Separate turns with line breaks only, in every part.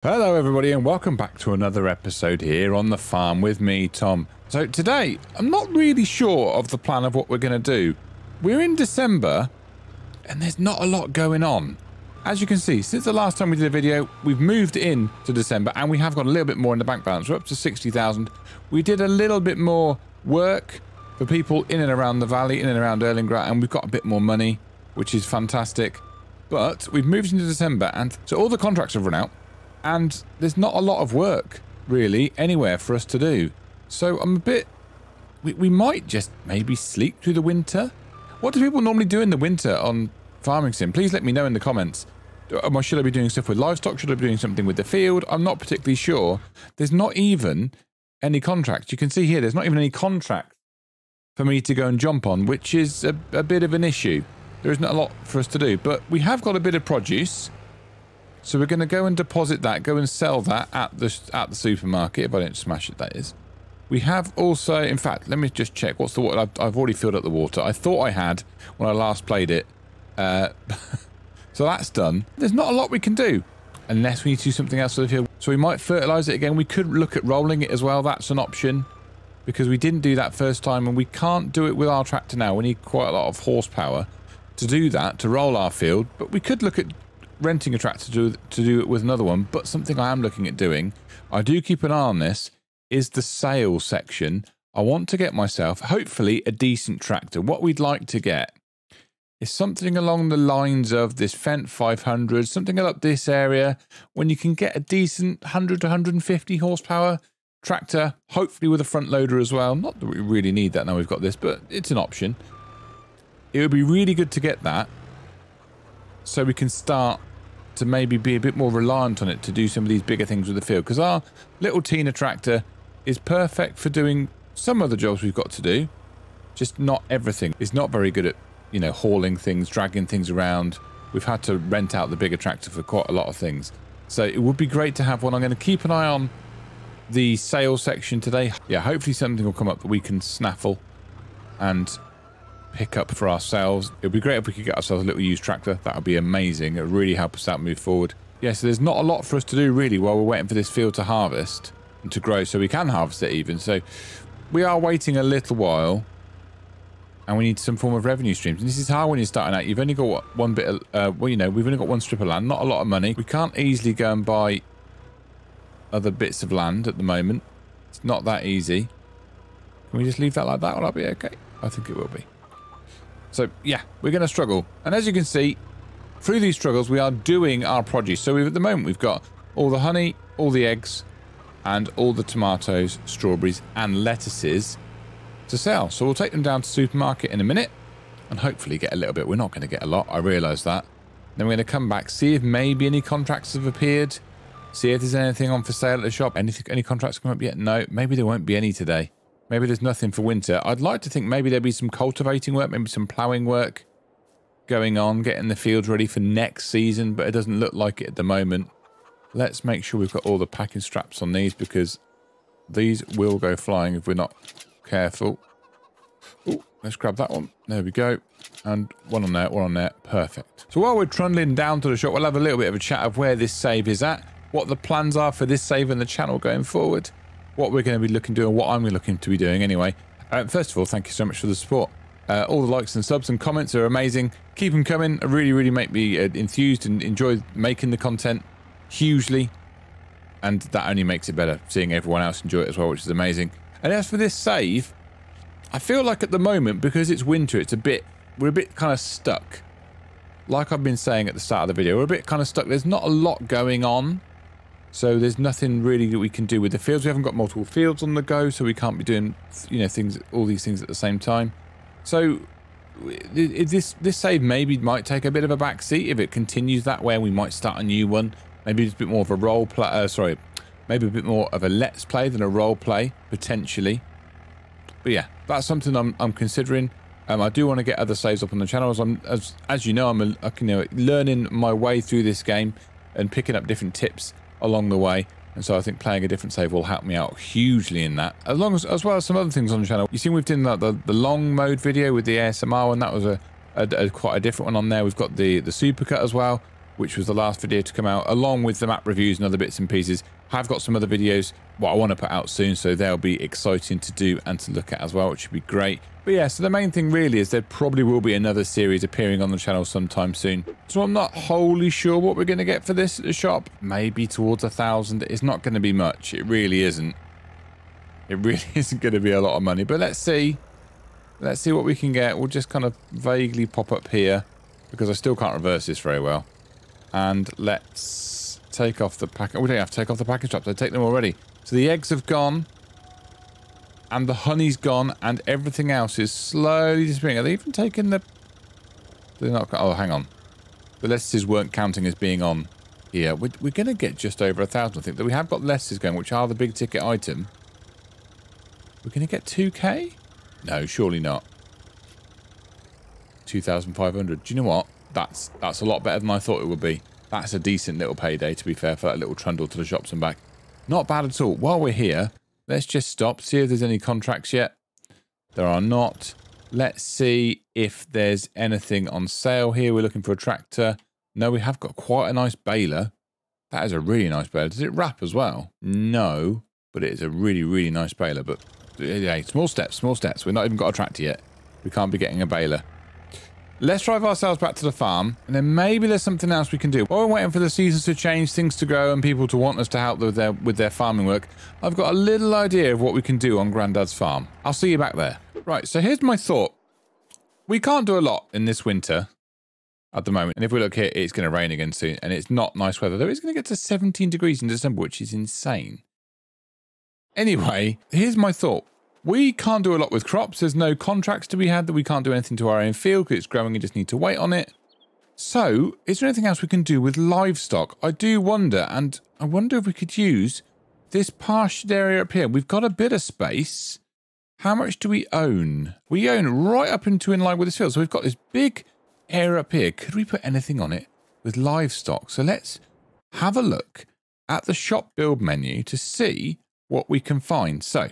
Hello everybody and welcome back to another episode here on the farm with me, Tom. So today, I'm not really sure of the plan of what we're going to do. We're in December and there's not a lot going on. As you can see, since the last time we did a video, we've moved in to December and we have got a little bit more in the bank balance. We're up to 60,000. We did a little bit more work for people in and around the valley, in and around Erlingrad, and we've got a bit more money, which is fantastic. But we've moved into December and so all the contracts have run out. And there's not a lot of work, really, anywhere for us to do. So I'm a bit... We might just maybe sleep through the winter? What do people normally do in the winter on Farming Sim? Please let me know in the comments. Should I be doing stuff with livestock? Should I be doing something with the field? I'm not particularly sure. There's not even any contracts. You can see here, there's not even any contract for me to go and jump on, which is a bit of an issue. There isn't a lot for us to do. But we have got a bit of produce. So we're going to go and deposit that, go and sell that at the supermarket, if I don't smash it, that is. We have also, in fact, let me just check. What's the water? I've already filled up the water. I thought I had when I last played it. So that's done. There's not a lot we can do unless we need to do something else with the field. So we might fertilise it again. We could look at rolling it as well. That's an option because we didn't do that first time and we can't do it with our tractor now. We need quite a lot of horsepower to do that, to roll our field. But we could look at renting a tractor to do it with another one, but something I am looking at doing, I do keep an eye on this, is the sales section. I want to get myself, hopefully, a decent tractor. What we'd like to get is something along the lines of this Fendt 500, something up this area, when you can get a decent 100 to 150 horsepower tractor, hopefully with a front loader as well. Not that we really need that now we've got this, but it's an option. It would be really good to get that so we can start to maybe be a bit more reliant on it to do some of these bigger things with the field, because our little Tina tractor is perfect for doing some of the jobs we've got to do, just not everything. It's not very good at, you know, hauling things, dragging things around. We've had to rent out the bigger tractor for quite a lot of things, so it would be great to have one. I'm going to keep an eye on the sales section today. Yeah, hopefully something will come up that we can snaffle and pick up for ourselves. It would be great if we could get ourselves a little used tractor. That would be amazing. It would really help us out move forward. Yeah, so there's not a lot for us to do really while we're waiting for this field to harvest and to grow so we can harvest it even. So we are waiting a little while and we need some form of revenue streams. And this is hard when you're starting out. You've only got what, one bit of, well, you know, we've only got one strip of land, not a lot of money. We can't easily go and buy other bits of land at the moment. It's not that easy. Can we just leave that like that? Will that be okay? I think it will be. So, yeah, we're going to struggle. And as you can see, through these struggles, we are doing our produce. So, at the moment, we've got all the honey, all the eggs, and all the tomatoes, strawberries, and lettuces to sell. So, we'll take them down to the supermarket in a minute and hopefully get a little bit. We're not going to get a lot. I realise that. Then we're going to come back, see if maybe any contracts have appeared, see if there's anything on for sale at the shop. Any contracts come up yet? No, maybe there won't be any today. Maybe there's nothing for winter. I'd like to think maybe there'll be some cultivating work, maybe some ploughing work going on, getting the fields ready for next season, but it doesn't look like it at the moment. Let's make sure we've got all the packing straps on these because these will go flying if we're not careful. Oh, let's grab that one. There we go. And one on there, one on there. Perfect. So while we're trundling down to the shop, we'll have a little bit of a chat of where this save is at, what the plans are for this save and the channel going forward, what we're going to be looking to do and what I'm looking to be doing anyway. First of all, thank you so much for the support. All the likes and subs and comments are amazing. Keep them coming. It really make me enthused and enjoy making the content hugely. And that only makes it better, seeing everyone else enjoy it as well, which is amazing. And as for this save, I feel like at the moment, because it's winter, we're a bit kind of stuck. Like I've been saying at the start of the video, we're a bit kind of stuck. There's not a lot going on. So there's nothing really that we can do with the fields. We haven't got multiple fields on the go, so we can't be doing, you know, all these things at the same time. So this save maybe might take a bit of a back seat if it continues that way. We might start a new one. Maybe it's a bit more of a role play. Maybe a bit more of a let's play than a role play potentially. But yeah, that's something I'm considering. I do want to get other saves up on the channel. As you know, I'm learning my way through this game and picking up different tips along the way, and so I think playing a different save will help me out hugely in that, as well as some other things on the channel. You see, we've done the long mode video with the ASMR one. That was quite a different one on there. We've got the supercut as well, which was the last video to come out, along with the map reviews and other bits and pieces. I've got some other videos what I want to put out soon, so they'll be exciting to do and to look at as well, which should be great. But yeah, so the main thing really is there probably will be another series appearing on the channel sometime soon. So I'm not wholly sure what we're going to get for this at the shop. Maybe towards 1,000. It's not going to be much. It really isn't. It really isn't going to be a lot of money. But let's see. Let's see what we can get. We'll just kind of vaguely pop up here because I still can't reverse this very well. And let's take off the pack. We don't have to take off the package straps. I take them already. So the eggs have gone. And the honey's gone, and everything else is slowly disappearing. Are they even taking the... They're not... Oh, hang on. The lettuces weren't counting as being on here. We're going to get just over 1,000, I think. That we have got lettuces going, which are the big ticket item. We're going to get 2k? No, surely not. 2,500. Do you know what? That's a lot better than I thought it would be. That's a decent little payday, to be fair, for that little trundle to the shops and back. Not bad at all. While we're here... Let's just stop, see if there's any contracts yet. There are not. Let's see if there's anything on sale here. We're looking for a tractor. No, we have got quite a nice baler. That is a really nice baler. Does it wrap as well? No, but it is a really, really nice baler. But yeah, small steps, small steps. We've not even got a tractor yet. We can't be getting a baler. Let's drive ourselves back to the farm, and then maybe there's something else we can do. While we're waiting for the seasons to change, things to grow, and people to want us to help with their farming work, I've got a little idea of what we can do on Grandad's farm. I'll see you back there. Right, so here's my thought. We can't do a lot in this winter at the moment, and if we look here, it's going to rain again soon, and it's not nice weather. Though it's going to get to 17 degrees in December, which is insane. Anyway, here's my thought. We can't do a lot with crops. There's no contracts to be had that we can't do anything to our own field because it's growing and just need to wait on it. So, is there anything else we can do with livestock? I do wonder, and I wonder if we could use this pastured area up here. We've got a bit of space. How much do we own? We own right up into in line with this field. So we've got this big area up here. Could we put anything on it with livestock? So let's have a look at the shop build menu to see what we can find. So,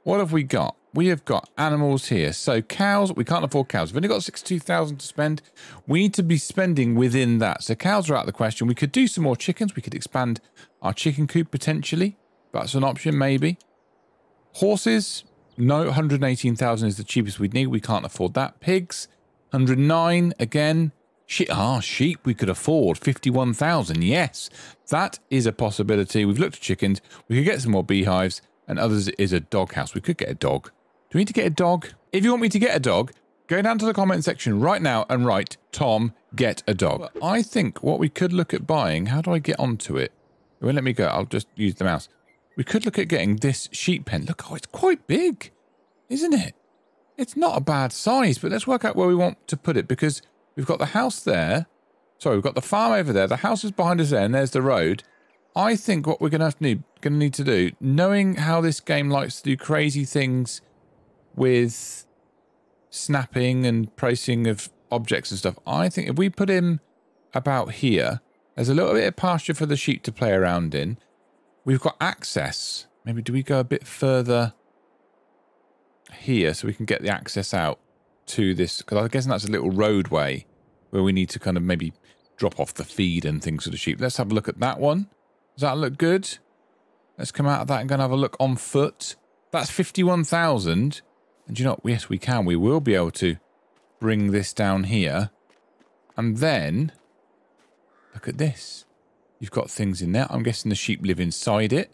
what have we got? We have got animals here. So cows, we can't afford cows. We've only got 62,000 to spend. We need to be spending within that. So cows are out of the question. We could do some more chickens. We could expand our chicken coop potentially. That's an option, maybe. Horses, no, 118,000 is the cheapest we'd need. We can't afford that. Pigs, 109 again. Sheep we could afford, 51,000. Yes, that is a possibility. We've looked at chickens. We could get some more beehives. And others is a dog house. We could get a dog. Do we need to get a dog? If you want me to get a dog, go down to the comment section right now and write, Tom, get a dog. But I think what we could look at buying, how do I get onto it? It won't let me go. I'll just use the mouse. We could look at getting this sheep pen. Look, oh, it's quite big, isn't it? It's not a bad size, but let's work out where we want to put it because we've got the house there. Sorry, we've got the farm over there. The house is behind us there, and there's the road. I think what we're going to need to do, knowing how this game likes to do crazy things with snapping and placing of objects and stuff, I think if we put him about here, there's a little bit of pasture for the sheep to play around in. We've got access. Maybe do we go a bit further here so we can get the access out to this? Because I'm guessing that's a little roadway where we need to kind of maybe drop off the feed and things for the sheep. Let's have a look at that one. Does that look good? Let's come out of that and go and have a look on foot. That's 51,000. And you know what? Yes, we can. We will be able to bring this down here. And then, look at this. You've got things in there. I'm guessing the sheep live inside it.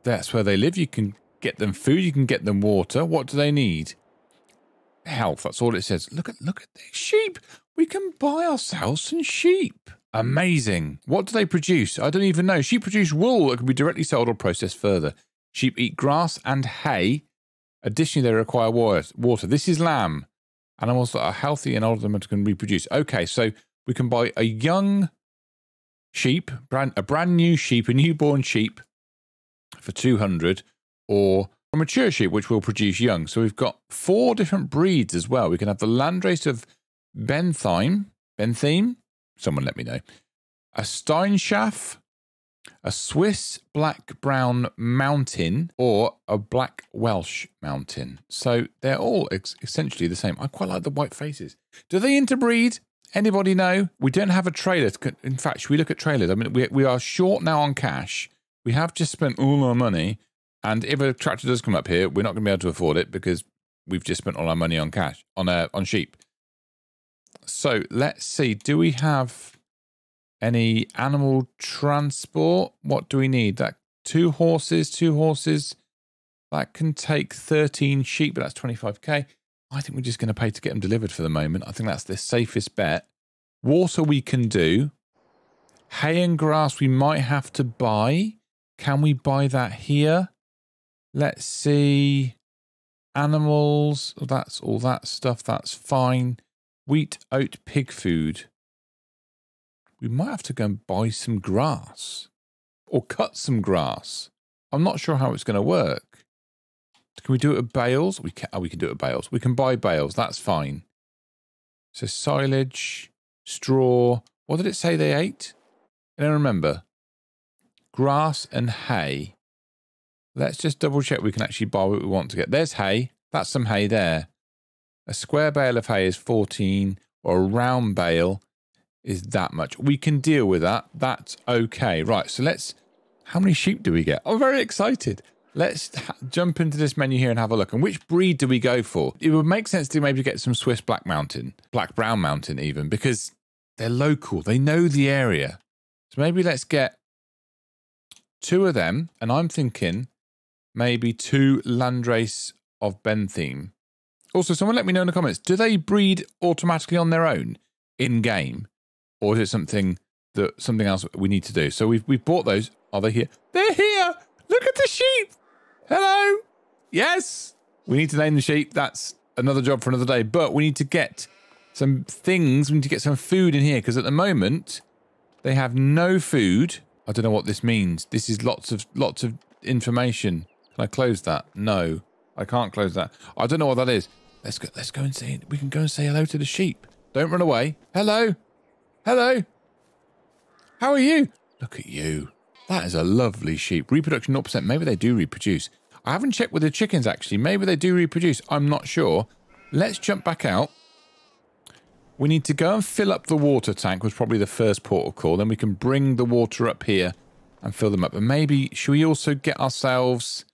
That's where they live. You can get them food. You can get them water. What do they need? Health. That's all it says. Look at these sheep. We can buy ourselves some sheep. Amazing. What do they produce? I don't even know. Sheep produce wool that can be directly sold or processed further. Sheep eat grass and hay. Additionally, they require water. This is lamb. Animals that are healthy and older than can reproduce. Okay, so we can buy a young sheep, a brand new sheep, a newborn sheep for 200, or a mature sheep, which will produce young. So we've got 4 different breeds as well. We can have the landrace of Benthame, someone let me know, a Steinschaft, a Swiss Black-Brown Mountain, or a Black Welsh Mountain. So they're all essentially the same. I quite like the white faces. Do they interbreed? Anybody know? We don't have a trailer. In fact, should we look at trailers? I mean, we are short now on cash. We have just spent all our money. And if a tractor does come up here, we're not going to be able to afford it because we've just spent all our money on cash, on sheep. So let's see. Do we have any animal transport? What do we need? That two horses. That can take 13 sheep, but that's 25k. I think we're just going to pay to get them delivered for the moment. I think that's the safest bet. Water we can do. Hay and grass we might have to buy. Can we buy that here? Let's see. Animals. That's all that stuff. That's fine. Wheat, oat, pig food. We might have to go and buy some grass. Or cut some grass. I'm not sure how it's going to work. Can we do it with bales? We can do it with bales. We can buy bales. That's fine. So silage, straw. What did it say they ate? I don't remember. Grass and hay. Let's just double check we can actually buy what we want to get. There's hay. That's some hay there. A square bale of hay is 14, or a round bale is that much. We can deal with that. That's okay. Right, so let's... How many sheep do we get? I'm very excited. Let's jump into this menu here and have a look. And which breed do we go for? It would make sense to maybe get some Swiss Black Mountain, Black Brown Mountain even, because they're local. They know the area. So maybe let's get 2 of them. And I'm thinking maybe 2 Landrace of Bentheme. Also, someone let me know in the comments, do they breed automatically on their own in-game? Or is it something else we need to do? So we've bought those. Are they here? They're here! Look at the sheep! Hello! Yes! We need to name the sheep. That's another job for another day. But we need to get some things. We need to get some food in here. Because at the moment, they have no food. I don't know what this means. This is lots of information. Can I close that? No. I can't close that. I don't know what that is. Let's go and say... We can go and say hello to the sheep. Don't run away. Hello! Hello! How are you? Look at you. That is a lovely sheep. Reproduction 0%. Maybe they do reproduce. I haven't checked with the chickens, actually. Maybe they do reproduce. I'm not sure. Let's jump back out. We need to go and fill up the water tank, was probably the first port of call. Then we can bring the water up here and fill them up. And maybe, should we also get ourselves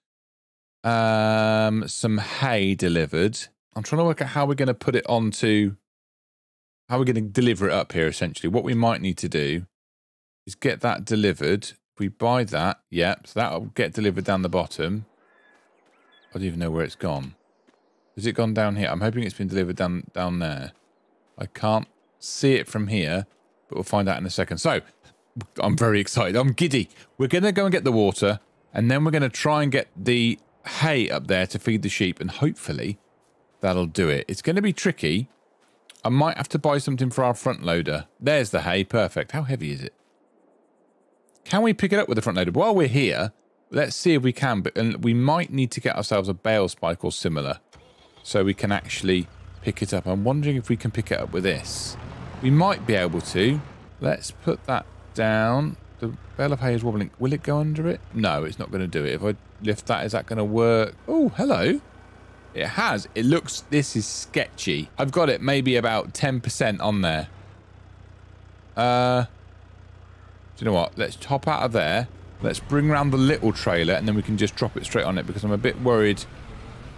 some hay delivered? I'm trying to work out how we're going to put it onto... How we're going to deliver it up here, essentially. What we might need to do is get that delivered. If we buy that, yep, so that'll get delivered down the bottom. I don't even know where it's gone. Has it gone down here? I'm hoping it's been delivered down there. I can't see it from here, but we'll find out in a second. So, I'm very excited. I'm giddy. We're going to go and get the water, and then we're going to try and get the hay up there to feed the sheep, and hopefully that'll do it. It's going to be tricky. I might have to buy something for our front loader. There's the hay. Perfect. How heavy is it? Can we pick it up with the front loader? While we're here, let's see if we can. But we might need to get ourselves a bale spike or similar so we can actually pick it up. I'm wondering if we can pick it up with this. We might be able to. Let's put that down. The bale of hay is wobbling. Will it go under it? No, it's not going to do it. If I lift that, is that going to work? Oh, hello. It has. It looks... This is sketchy. I've got it maybe about 10% on there. Do you know what? Let's hop out of there. Let's bring around the little trailer and then we can just drop it straight on it because I'm a bit worried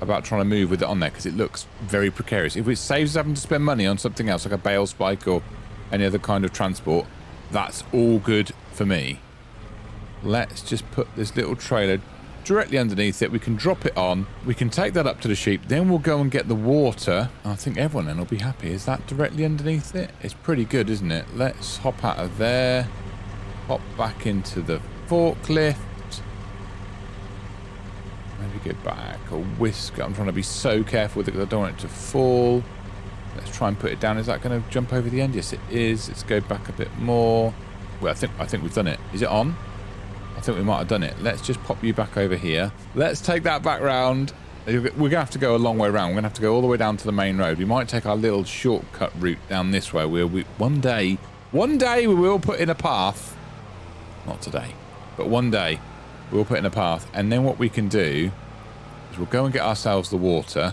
about trying to move with it on there because it looks very precarious. If it saves us having to spend money on something else like a bale spike or any other kind of transport, that's all good for me. Let's just put this little trailer directly underneath it. We can drop it on. We can take that up to the sheep. Then we'll go and get the water. I think everyone then will be happy. Is that directly underneath it? It's pretty good, isn't it? Let's hop out of there. Hop back into the forklift. Maybe go back a whisk. I'm trying to be so careful with it because I don't want it to fall. Let's try and put it down. Is that going to jump over the end? Yes, it is. Let's go back a bit more. Well, I think we've done it. Is it on? I think we might have done it. Let's just pop you back over here. Let's take that back round. We're going to have to go a long way around. We're going to have to go all the way down to the main road. We might take our little shortcut route down this way. One day we will put in a path. Not today, but one day we'll put in a path. And then what we can do is we'll go and get ourselves the water.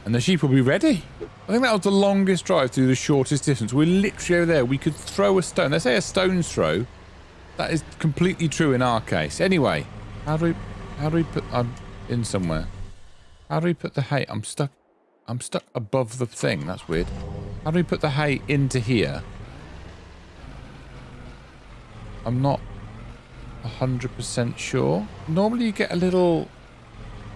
And the sheep will be ready. I think that was the longest drive through the shortest distance. We're literally over there. We could throw a stone. Let's say a stone's throw. That is completely true in our case. Anyway, how do we put... I'm in somewhere. How do we put the hay? I'm stuck above the thing. That's weird. How do we put the hay into here? I'm not 100% sure. Normally you get a little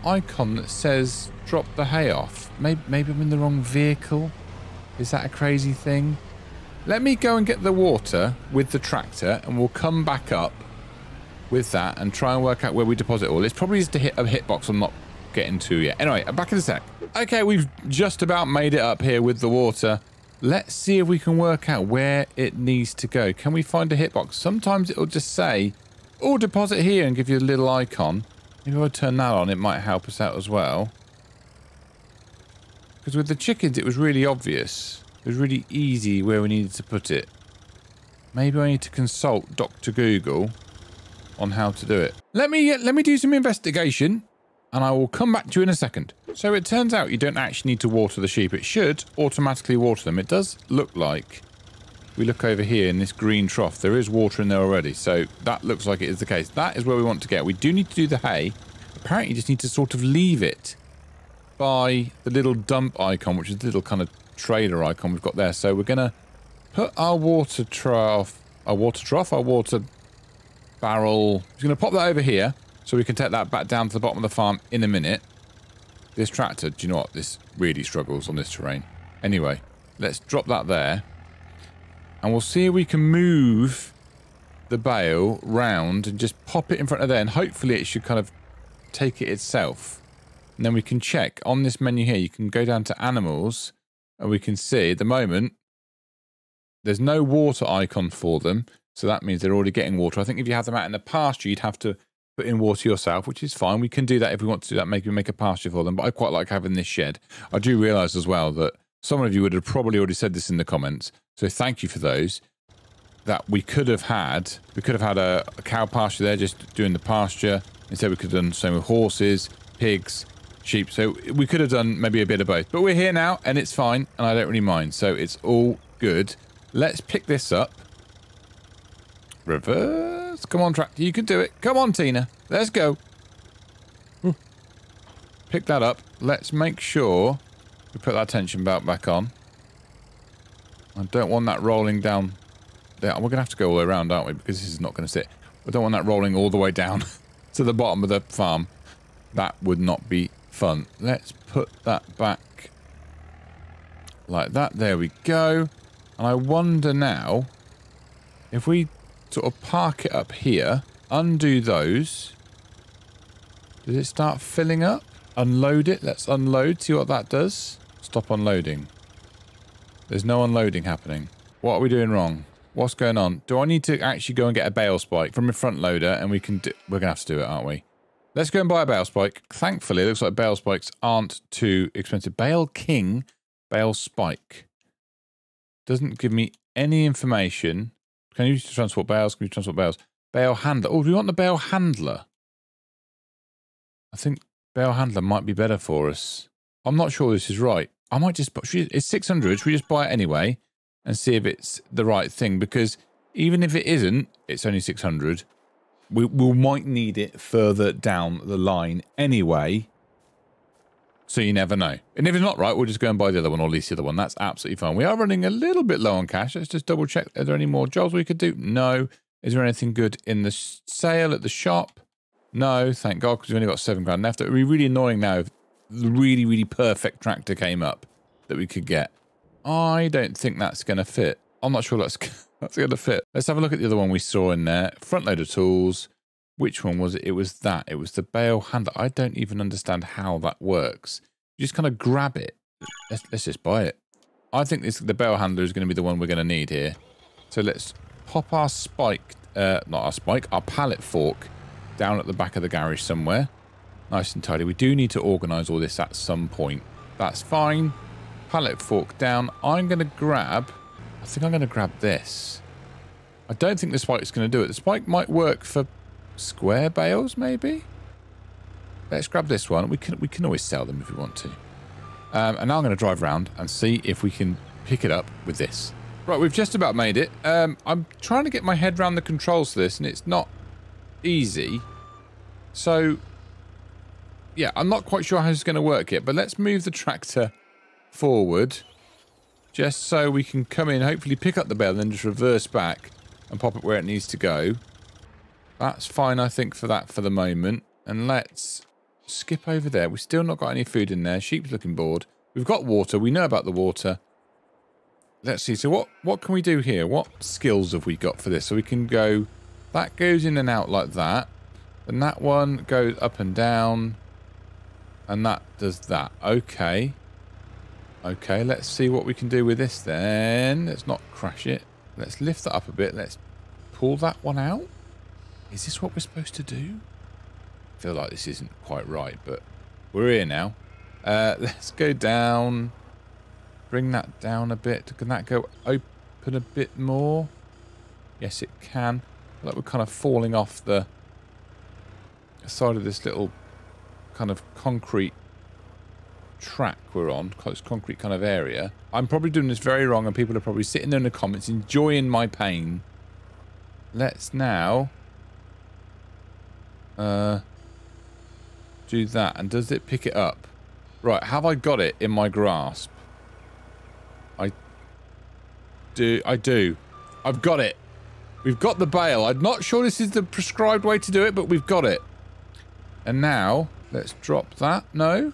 icon that says drop the hay off. Maybe I'm in the wrong vehicle. Is that a crazy thing? Let me go and get the water with the tractor and we'll come back up with that and try and work out where we deposit all. It's probably just a hitbox I'm not getting to yet. Anyway, I'm back in a sec. Okay, we've just about made it up here with the water. Let's see if we can work out where it needs to go. Can we find a hitbox? Sometimes it'll just say, oh, deposit here and give you a little icon. Maybe if I turn that on, it might help us out as well. Because with the chickens, it was really obvious. It was really easy where we needed to put it. Maybe I need to consult Dr. Google on how to do it. Let me do some investigation and I will come back to you in a second. So it turns out you don't actually need to water the sheep. It should automatically water them. It does look like, we look over here in this green trough, there is water in there already. So that looks like it is the case. That is where we want to get. We do need to do the hay. Apparently you just need to sort of leave it by the little dump icon, which is the little kind of trailer icon we've got there. So we're going to put our water barrel. We're going to pop that over here so we can take that back down to the bottom of the farm in a minute. This tractor, do you know what? This really struggles on this terrain. Anyway, let's drop that there. And we'll see if we can move the bale round and just pop it in front of there. And hopefully it should kind of take it itself. And then we can check on this menu here. You can go down to animals and we can see at the moment there's no water icon for them. So that means they're already getting water. I think if you have them out in the pasture, you'd have to put in water yourself, which is fine. We can do that if we want to do that. Maybe make a pasture for them. But I quite like having this shed. I do realise as well that some of you would have probably already said this in the comments. So thank you for those. That we could have had a cow pasture there just doing the pasture. Instead we could have done the same with horses, pigs, sheep. So we could have done maybe a bit of both. But we're here now and it's fine and I don't really mind. So it's all good. Let's pick this up. Reverse. Come on, tractor. You can do it. Come on, Tina. Let's go. Pick that up. Let's make sure we put that tension belt back on. I don't want that rolling down there. We're going to have to go all the way around, aren't we? Because this is not going to sit. I don't want that rolling all the way down to the bottom of the farm. That would not be fun. Let's put that back like that. There we go. And I wonder now if we sort of park it up here, undo those. Does it start filling up? Unload it. Let's unload. See what that does. Stop unloading. There's no unloading happening. What are we doing wrong? What's going on? Do I need to actually go and get a bale spike from a front loader and we can do... We're going to have to do it, aren't we? Let's go and buy a bale spike. Thankfully, it looks like bale spikes aren't too expensive. Bale King, bale spike. Doesn't give me any information. Can you use to transport bales? Can you transport bales? Bale handler. Oh, do we want the bale handler? I think bale handler might be better for us. I'm not sure this is right. I might just... It's 600. Should we just buy it anyway and see if it's the right thing? Because even if it isn't, it's only 600. We might need it further down the line anyway. So you never know. And if it's not right, we'll just go and buy the other one or lease the other one. That's absolutely fine. We are running a little bit low on cash. Let's just double check. Are there any more jobs we could do? No. Is there anything good in the sale at the shop? No, thank God, because we've only got 7 grand left. It would be really annoying now if the really, really perfect tractor came up that we could get. I don't think that's going to fit. I'm not sure that's going to fit. Let's have a look at the other one we saw in there. Front loader tools. Which one was it? It was that. It was the bale handler. I don't even understand how that works. You just kind of grab it. Let's just buy it. I think the bale handler is going to be the one we're going to need here. So let's pop our our pallet fork down at the back of the garage somewhere. Nice and tidy. We do need to organise all this at some point. That's fine. Pallet fork down. I think I'm going to grab this. I don't think the spike's going to do it. The spike might work for square bales, maybe? Let's grab this one. We can always sell them if we want to. And now I'm going to drive around and see if we can pick it up with this. Right, we've just about made it. I'm trying to get my head around the controls for this, and it's not easy. So, yeah, I'm not quite sure how it's going to work yet, but let's move the tractor forward just so we can come in, hopefully pick up the bale, and then just reverse back and pop it where it needs to go. That's fine, I think, for that for the moment. And let's skip over there. We've still not got any food in there. Sheep's looking bored. We've got water. We know about the water. Let's see. So what can we do here? What skills have we got for this? So we can go... That goes in and out like that. And that one goes up and down. And that does that. Okay. Okay, let's see what we can do with this then. Let's not crash it. Let's lift that up a bit. Let's pull that one out. Is this what we're supposed to do? I feel like this isn't quite right, but we're here now. Let's go down. Bring that down a bit. Can that go open a bit more? Yes, it can. Like we're kind of falling off the side of this little kind of concrete track we're on. Close concrete kind of area. I'm probably doing this very wrong, and people are probably sitting there in the comments enjoying my pain. Let's now do that. And does it pick it up? Right, have I got it in my grasp? I do. I've got it. We've got the bale. I'm not sure this is the prescribed way to do it, but we've got it. And now, let's drop that. No?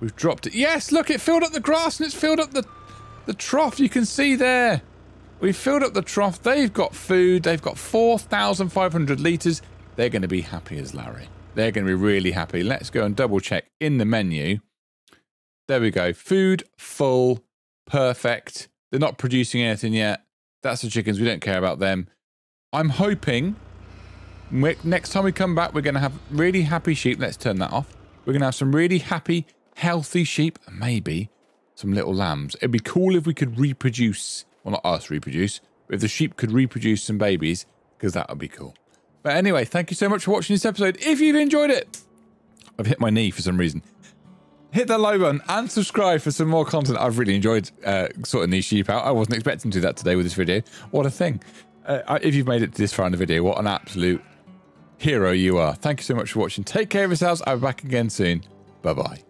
We've dropped it. Yes, look, it filled up the grass and it's filled up the trough. You can see there. We've filled up the trough. They've got food. They've got 4,500 litres. They're going to be happy as Larry. They're going to be really happy. Let's go and double check in the menu. There we go. Food full. Perfect. They're not producing anything yet. That's the chickens. We don't care about them. I'm hoping next time we come back, we're going to have really happy sheep. Let's turn that off. We're going to have some really happy, healthy sheep, and maybe some little lambs. It'd be cool if we could reproduce. Well, not us reproduce, but if the sheep could reproduce some babies, because that would be cool. But anyway, thank you so much for watching this episode. If you've enjoyed it, I've hit my knee for some reason. Hit that like button and subscribe for some more content. I've really enjoyed sorting these sheep out. I wasn't expecting to do that today with this video. What a thing. If you've made it this far in the video, what an absolute hero you are. Thank you so much for watching. Take care of yourselves. I'll be back again soon. Bye-bye.